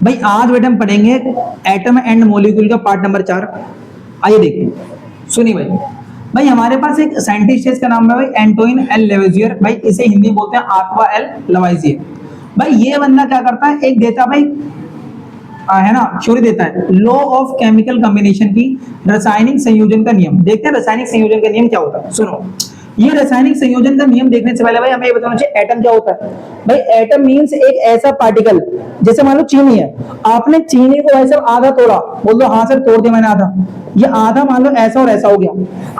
भाई आज बेटा हम पढ़ेंगे एटम एंड मॉलिक्यूल का पार्ट नंबर 4। आइए देखिए, सुनिए भाई। भाई हमारे पास एक साइंटिस्ट है, इसका नाम है भाई एंटोइन एल लेवेजियर। भाई इसे हिंदी में बोलते हैं आर्थवा एल लवाइजियर। भाई ये बंदा क्या करता है, एक देता भाई है ना, थ्योरी देता है लॉ ऑफ केमिकल कॉम्बिनेशन की, रासायनिक संयोजन का नियम। देखते हैं रासायनिक संयोजन का नियम क्या होता है। सुनो, ये रासायनिक संयोजन का नियम देखने से पहले भाई हमें ये बताना चाहिए एटम क्या होता है। भाई एटम मींस एक ऐसा पार्टिकल, जैसे मान लो चीनी है, आपने चीनी को ऐसे आधा तोड़ा, बोल दो हाँ सर तोड़ दिया मैंने आधा, ये आधा मान लो ऐसा और ऐसा हो गया।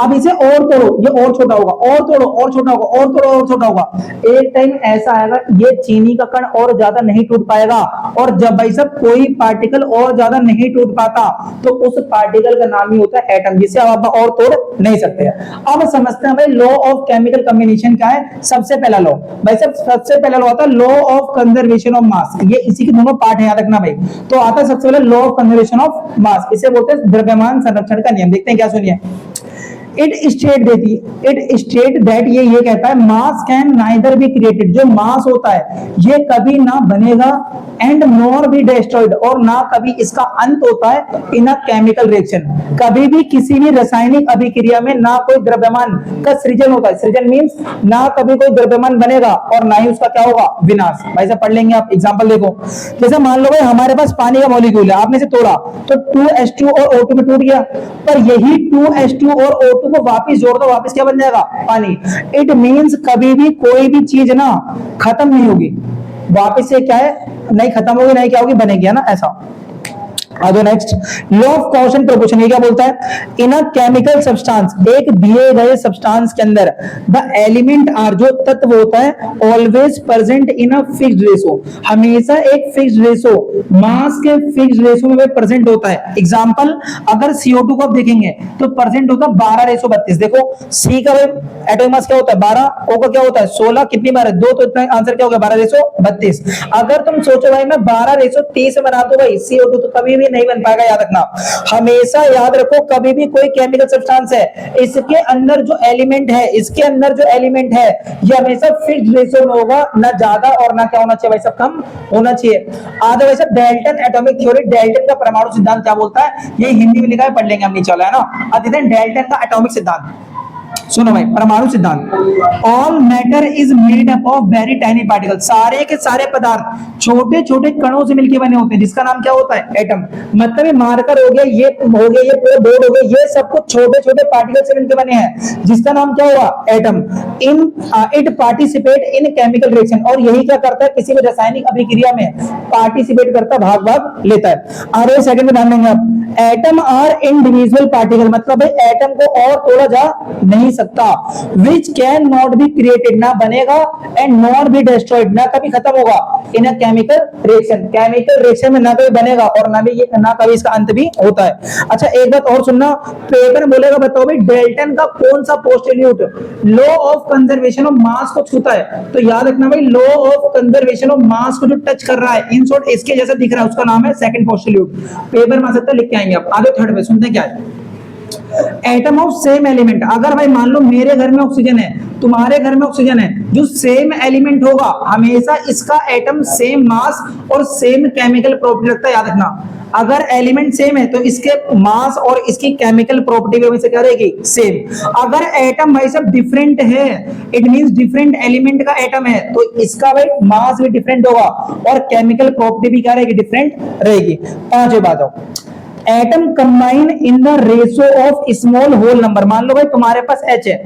अब इसे और तोड़ो, ये और छोटा होगा, और तोड़ो और छोटा होगा, और तोड़ो और छोटा होगा। एक टाइम ऐसा आएगा ये चीनी का कण और ज्यादा नहीं टूट पाएगा, और जब भाई साहब कोई पार्टिकल और ज्यादा नहीं टूट पाता तो उस पार्टिकल का नाम ही होता है एटम, जिसे आप और तोड़ नहीं सकते। अब समझते हैं भाई लॉ ऑफ केमिकल कॉम्बिनेशन क्या है। सबसे पहला लॉ भाई साहब, सबसे पहला लॉ आता है law of conservation of mass. ये इसी के दोनों पार्ट है, याद रखना भाई। तो आता है सबसे पहले law of conservation of mass, इसे बोलते हैं द्रव्यमान संरक्षण का नियम। देखते हैं क्या, सुनिए। इट स्टेट दैट ये कहता है मास कैन नाइदर बी क्रिएटेड, जो मास होता है ये कभी ना बनेगा, एंड नॉर बी डिस्ट्रॉयड, और ना कभी इसका अंत होता है इन अ केमिकल रिएक्शन। कभी भी किसी भी रासायनिक अभिक्रिया में ना कोई द्रव्यमान का सृजन होता है, सृजन मींस ना कभी कोई द्रव्यमान बनेगा और ना ही उसका क्या होगा, विनाश। भाई साहब पढ़ लेंगे आप, एग्जांपल देखो। जैसे मान लो भाई हमारे पास पानी का मॉलिक्यूल है, आपने इसे तोड़ा तो 2H2 और O2 में टूट गया, पर यही 2H2 और O2 को वापस जोड़ दो, वापस क्या बन जाएगा, पानी। इट मींस कभी भी कोई भी चीज ना खत्म नहीं होगी, वापस से क्या है, नहीं खत्म होगी, नहीं क्या होगी, बनेगी, है ना, ऐसा। आगे next, law of caution proportion, ये क्या बोलता है, इन अ केमिकल सब्सटेंस, एक दिए गए सब्सटेंस के अंदर द एलिमेंट आर, जो तत्व होता है, always present in a fixed ratio, हमेशा एक फिक्स्ड रेशो, मास के फिक्स्ड रेशो में प्रेजेंट होता है। एग्जांपल, अगर CO2 को आप देखेंगे तो प्रेजेंट होगा 12:32। देखो C का एटॉमिक मास क्या होता है 12, O का क्या होता है 16, कितनी बार है 2, तो इतना आंसर क्या हो गया 12:32। अगर तुम सोचो भाई मैं 12:30 बना दूं भाई CO2, तो कभी भी नहीं बन पाएगा, याद रखना। हमेशा याद रखो, कभी भी कोई केमिकल सब्सटेंस है, इसके अंदर जो एलिमेंट है, इसके अंदर जो एलिमेंट है, ये हमेशा फिक्स्ड रेशियो में होगा, ना ज्यादा और ना क्या होना चाहिए भाई सब, कम होना चाहिए। आगे वैसे डाल्टन एटॉमिक थ्योरी, डाल्टन का परमाणु सिद्धांत क्या बोलता है, ये हिंदी में लिखा है, पढ़ लेंगे हम नीचे वाला, है ना। अध्ययन डाल्टन का एटॉमिक सिद्धांत, सुनो भाई, परमाणु सिद्धांत। All matter is made up of very tiny particle, सारे के सारे पदार्थ छोटे छोटे कणों से मिलकर बने होते हैं, जिसका नाम क्या होता है, एटम। मतलब ये मार्कर हो गया, ये हो गया, ये पूरा बोर्ड हो गया, ये सब कुछ छोटे छोटे पार्टिकल से मिलकर बने हैं, जिसका नाम क्या हुआ, atom. In it participate in chemical reaction, और यही क्या करता है, किसी भी रासायनिक अभिक्रिया में पार्टिसिपेट करता, भाग लेता है। आगे सेकंड में ध्यान देंगे आप, एटम आर इंडिविजुअल पार्टिकल, मतलब एटम को और तोड़ा जा नहीं सकता, which can not be created, ना बनेगा, and nor be destroyed, ना कभी खत्म होगा, in a chemical reaction, chemical reaction में ना कभी बनेगा और ना कभी इसका अंत भी होता है। अच्छा एक बात और सुनना, पेपर बोलेगा बताओ भाई डाल्टन का कौन सा postulate law of conservation of mass को छूता है, तो याद रखना भाई law of conservation of mass को जो टच कर रहा है, इन शॉर्ट इसके जैसा दिख रहा है, उसका नाम है सेकंड पोस्टुलेट। पेपर में आ सकता है, लिख के आएंगे आप। आगे थर्ड में सुनते हैं क्या है, एटम ऑफ सेम एलिमेंट। अगर भाई मान लो मेरे घर में ऑक्सीजन है, तुम्हारे घर में ऑक्सीजन है, जो सेम एलिमेंट होगा हमेशा इसका एटम सेम मास और सेम केमिकल प्रॉपर्टी रखता है, याद रखना। अगर एलिमेंट सेम है तो इसके मास और इसकी केमिकल प्रॉपर्टी भी क्या रहेगी, सेम। अगर एटम भाई सब डिफरेंट है, इट मींस डिफरेंट एलिमेंट का एटम है, तो इसका भाई मास भी डिफरेंट होगा और केमिकल प्रॉपर्टी भी क्या रहेगी, डिफरेंट रहेगी। पांचवी बात हो, atom combine in the ratio of small whole number. मान लो भाई तुम्हारे पास H है,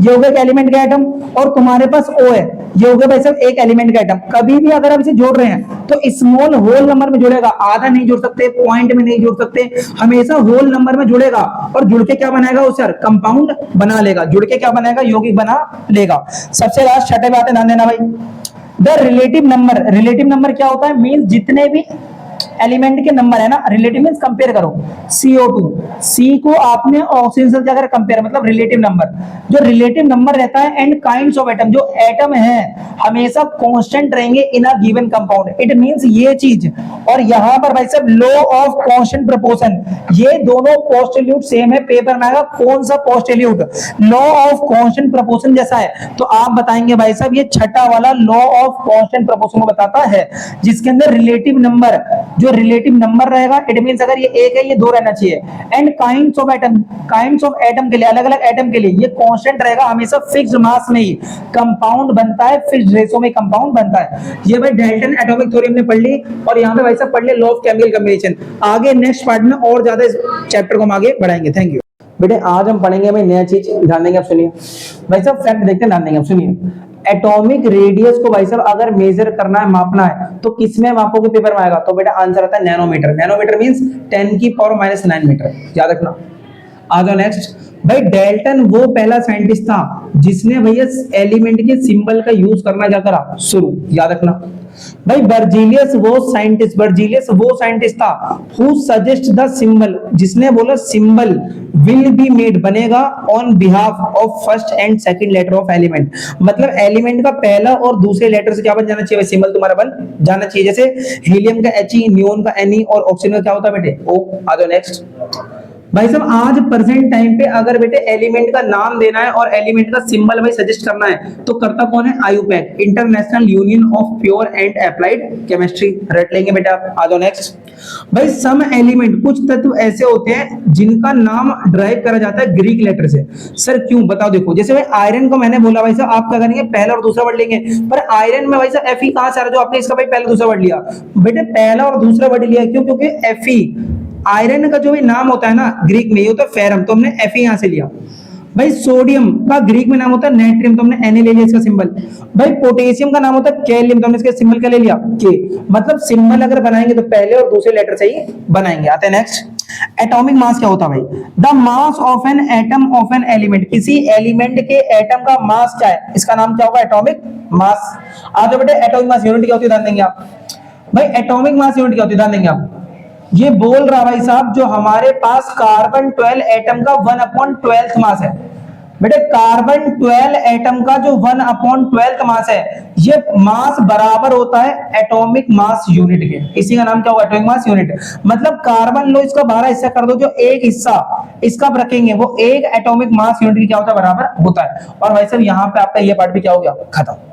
ये हो गया एलिमेंट का एटम, और तुम्हारे पास O है, ये हो गया भाई साहब एक एलिमेंट का एटम। कभी भी अगर आप इसे जोड़ रहे हैं तो स्मॉल होल नंबर में जुड़ेगा, आधा नहीं जोड़ सकते, पॉइंट में नहीं जोड़ सकते, हमेशा होल नंबर में जुड़ेगा, और जुड़ के क्या बनाएगा वो सर, कंपाउंड बना लेगा, जुड़ के क्या बनाएगा, यौगिक बना लेगा। सबसे लास्ट छठे बात है, ध्यान देना भाई, the relative number. Relative number क्या होता है, मींस जितने भी एलिमेंट के नंबर है ना, रिलेटिव मींस कंपेयर करो, CO2 C को आपने ऑक्सीजन से जाकर कंपेयर, मतलब रिलेटिव नंबर। जो रिलेटिव नंबर रहता है एंड काइंड्स ऑफ एटम, जो एटम है हमेशा कांस्टेंट रहेंगे in a given compound, it means ये चीज। और यहां पर भाई साहब लॉ ऑफ कांस्टेंट प्रोपोर्शन, ये दोनों पोस्टुलेट सेम है। पेपर में आएगा कौन सा postulate law of constant proportion जैसा है, तो आप बताएंगे भाई साहब ये छठा वाला लॉ ऑफ कांस्टेंट प्रोपोर्शन को बताता है, जिसके अंदर रिलेटिव नंबर, जो रिलेटिव नंबर रहेगा, इट मींस अगर ये एक है ये दो रहना चाहिए। एंड काइंड्स ऑफ एटम के लिए, अलग अलग एटम के लिए ये कांस्टेंट रहेगा, हमेशा फिक्स्ड मास में ही कंपाउंड बनता है, फिक्स्ड रेशो में कंपाउंड बनता है। ये भाई डाल्टन एटॉमिक थ्योरी हमने पढ़ ली, और यहाँ पे भाई साहब पढ़ ले लॉ ऑफ केमिकल कॉम्बिनेशन। आगे नेक्स्ट पार्ट में और ज्यादा इस चैप्टर को हम आगे बढ़ाएंगे। थैंक यू बेटे। आज हम पढ़ेंगे भाई नया चीज, ध्यान देंगे आप, सुनिए भाई साहब फैक्ट देखते हैं, ध्यान देंगे आप, सुनिए। एटॉमिक रेडियस को भाई साहब अगर मेजर करना है, मापना है, तो किसमें मापोगे पेपर में आएगा, तो बेटा आंसर आता है नैनोमीटर। नैनोमीटर मींस 10⁻⁹ मीटर, याद रखना। आ जाओ नेक्स्ट। भाई डाल्टन वो पहला साइंटिस्ट था जिसने भैया एलिमेंट के सिंबल का यूज करना क्या करा, शुरू, याद रखना। भाई बर्जीलियस वो साइंटिस्ट था हु सजेस्ट द सिंबल, जिसने बोला सिंबल विल बी मेड, बनेगा on behalf of first and second letter of element. मतलब एलिमेंट का पहला और दूसरे लेटर से क्या बन जाना चाहिए, सिंबल तुम्हारा बन जाना चाहिए। जैसे हीलियम का He, नियोन का Ne और ऑक्सीजन का क्या होता है बेटे, O। आ जाओ नेक्स्ट। भाई साहब आज प्रेजेंट टाइम पे अगर बेटे एलिमेंट का नाम देना है और एलिमेंट का सिंबल भाई सजेस्ट करना है, तो करता कौन है, IUPAC, international union of pure and applied chemistry. रट लेंगे बेटा। आ जाओ नेक्स्ट। भाई सम एलिमेंट, कुछ तत्व ऐसे होते हैं जिनका नाम ड्राइव करा जाता है ग्रीक लेटर से। सर क्यों, बताओ। देखो जैसे भाई आयरन को मैंने बोला भाई साहब आप क्या करेंगे, पहला और दूसरा वर्ड लेंगे, पर आयरन में भाई साहब Fe कहां से आ रहा है, जो आपने इसका भाई पहला दूसरा वर्ड लिया, बेटे पहला और दूसरा वर्ड लिया क्यों, क्योंकि Fe आयरन का जो भी नाम होता है ना ग्रीक में, ये होता है फेरम, तो हमने Fe यहां से लिया। भाई सोडियम का ग्रीक में नाम होता है नेट्रियम, तो हमने Na ले लिया इसका सिंबल। भाई पोटेशियम का नाम होता है कैलियम, तो हमने इसका सिंबल क्या ले लिया, K। मतलब सिंबल अगर बनाएंगे तो पहले और दूसरे लेटर से ही बनाएंगे। आते हैं नेक्स्ट। एटॉमिक मास क्या होता है भाई, the mass of an atom of an element, किसी एलिमेंट के एटम का मास क्या है, इसका नाम क्या होगा, एटॉमिक मास। आज बेटे एटॉमिक मास यूनिट क्या होती है, ध्यान देंगे आप। भाई एटॉमिक मास यूनिट क्या होती है, ध्यान देंगे आप। ये बोल रहा भाई साहब जो हमारे पास कार्बन 12 एटम का 1/12 मास है, बेटे कार्बन 12 एटम का जो 1/12 मास है, ये मास बराबर होता है एटॉमिक मास यूनिट के। इसी का नाम क्या होगा, एटॉमिक मास यूनिट। मतलब कार्बन लो इसका 12 हिस्सा कर दो, जो एक हिस्सा इसका रखेंगे वो एक एटॉमिक मास यूनिट की क्या होता है, बराबर होता है। और भाई साहब यहाँ पे आपका ये पार्ट भी क्या हो गया, खत्म।